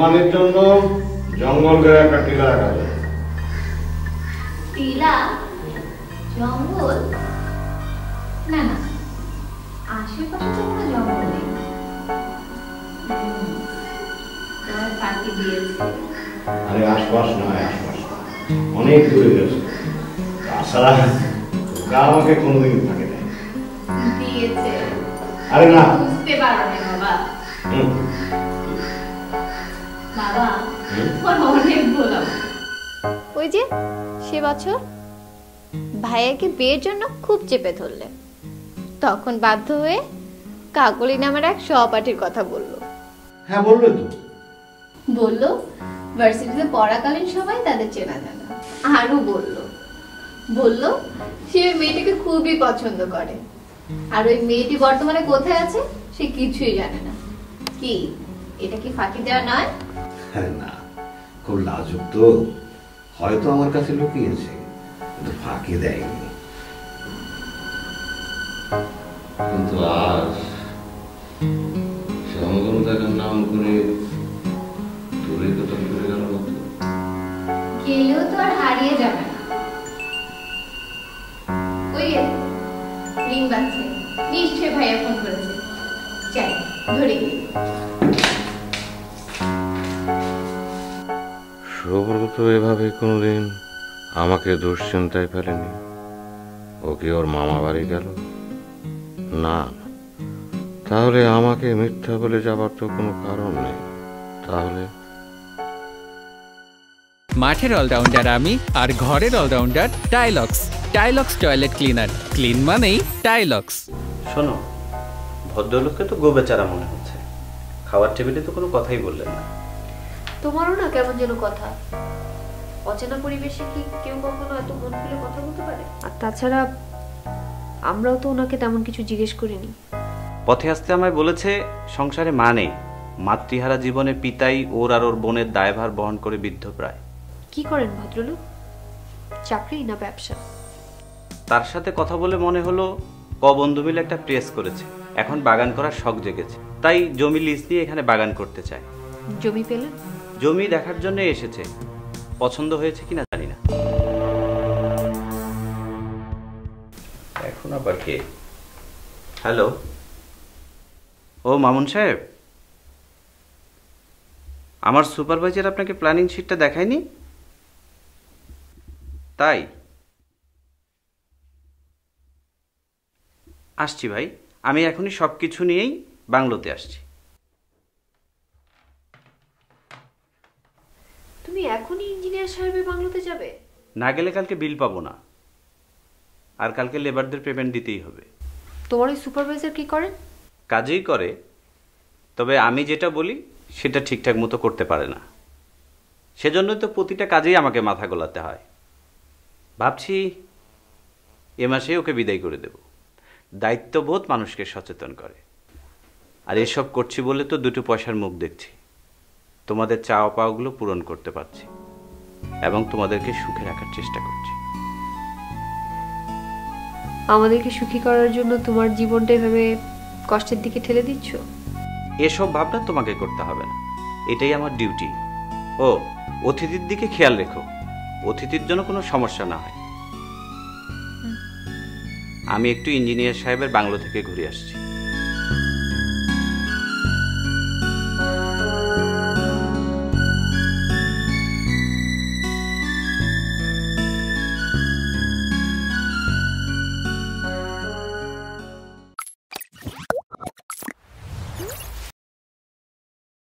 কোরবানির জন্য জঙ্গল করে একটা টিলা রাখা যায়। টিলা? জঙ্গল? না না, আশেপাশে তো কোনো জঙ্গল নেই। তোমার ফাঁকি দিয়েছে। আরে আশপাশ নয়, আশপাশ অনেক দূরে গেছে। তাছাড়া আমাকে কোনোদিন থাকে না দিয়েছে। আরে না, বুঝতে পারো না বাবা। বাবা অনেক বললাম। ওই যে সে বছর ভাইয়াকে বিয়ের জন্য খুব চেপে ধরলে, তখন বাধ্য হয়ে কাকলি নামের এক সহপাঠীর কথা বলল। হ্যাঁ বললে তো। বললো ভার্সিটিতে পড়াকালীন সবাই তাদের চেনা জানা। আরো বললো সে ওই মেয়েটাকে খুবই পছন্দ করে, আর ওই মেয়েটি বর্তমানে কোথায় আছে সে কিছুই জানে না। কি এটা কি ফাঁকি দেওয়া নয়? না, খুব লাজুক তো, হয়তো আমার কাছে লুকিয়েছে, কিন্তু ফাঁকি দেয়নি। কিন্তু আজ সঙ্গম দেখার নাম করে দূরে কোথাও ঘুরে গেল না তো? গেলেও তো আর হারিয়ে যাবে না। ওই রিং বাজছে, নিশ্চয়ই ভাইয়া ফোন করেছে। যাই ধরে গিয়ে। সুব্রত এভাবে কোনোদিন আমাকে দুশ্চিন্তায় ফেলেনি। ও কি ওর মামা বাড়ি গেল? না, তাহলে আমাকে মিথ্যা বলে যাবার তো কোনো কারণ নেই। তাহলে মাঠের অলরাউন্ডার আমি, আর ঘরের allrounder Tylox. Tylox toilet cleaner, clean মানেই টাইলক্স। শোনো, ভদ্রলোককে তো গোবেচারা মনে হচ্ছে, খাওয়ার টেবিলে তো কোনো কথাই বললেন না। তোমারও না কেমন যেন কথা। অচেনা পরিবেশে কি কেউ কখনো এত মন খুলে কথা বলতে পারে? আর তাছাড়া আমরাও তো ওনাকে তেমন কিছু জিজ্ঞেস করিনি। পথে আসতে আমায় বলেছে সংসারে মা নেই, মাতৃহারা জীবনে পিতাই ওর আর ওর বোনের দায়ভার বহন করে বৃদ্ধপ্রায়। কি করেন ভদ্রলোক? চাকরি না ব্যবসা? তার সাথে কথা বলে মনে হলো বন্ধু মিলে একটা প্রেস করেছে, এখন বাগান করার শখ জেগেছে, তাই জমি লিজ নিয়ে এখানে বাগান করতে চায়। জমি পেলেন? জমি দেখার জন্য এসেছে, পছন্দ হয়েছে কিনা জানি না। এখন আবার কে? হ্যালো, ও মামুন সাহেব, আমার সুপারভাইজার আপনাকে প্ল্যানিং শিটটা দেখায়নি? তাই আসছি ভাই, আমি এখনই সব কিছু নিয়েই বাংলোতে আসছি। তুমি এখনই ইঞ্জিনিয়ার সাহেবের বাংলোতে যাবে? না গেলে কালকে বিল পাবো না, আর কালকে লেবারদের পেমেন্ট দিতেই হবে। তোমার ওই সুপারভাইজার কি করেন? কাজেই করে, তবে আমি যেটা বলি সেটা ঠিকঠাক মতো করতে পারে না, সেজন্যই তো প্রতিটা কাজেই আমাকে মাথা গোলাতে হয়। ভাবছি এ মাসেই ওকে বিদায় করে দেব। দায়িত্ববোধ মানুষকে সচেতন করে, আর এসব করছি বলে তো দুটো পয়সার মুখ দেখছি। তোমাদের চাওয়া পাওয়াগুলো পূরণ করতে পারছি এবং তোমাদেরকে সুখে রাখার চেষ্টা করছি। আমাদেরকে সুখী করার জন্য তোমার জীবনটা এভাবে কষ্টের দিকে ঠেলে দিচ্ছ? এসব ভাবনা তোমাকে করতে হবে না, এটাই আমার ডিউটি। ও অতিথির দিকে খেয়াল রেখো, অতিথির জন্য কোনো সমস্যা না হয়। আমি একটু ইঞ্জিনিয়ার সাহেবের বাংলো থেকে ঘুরে আসছি।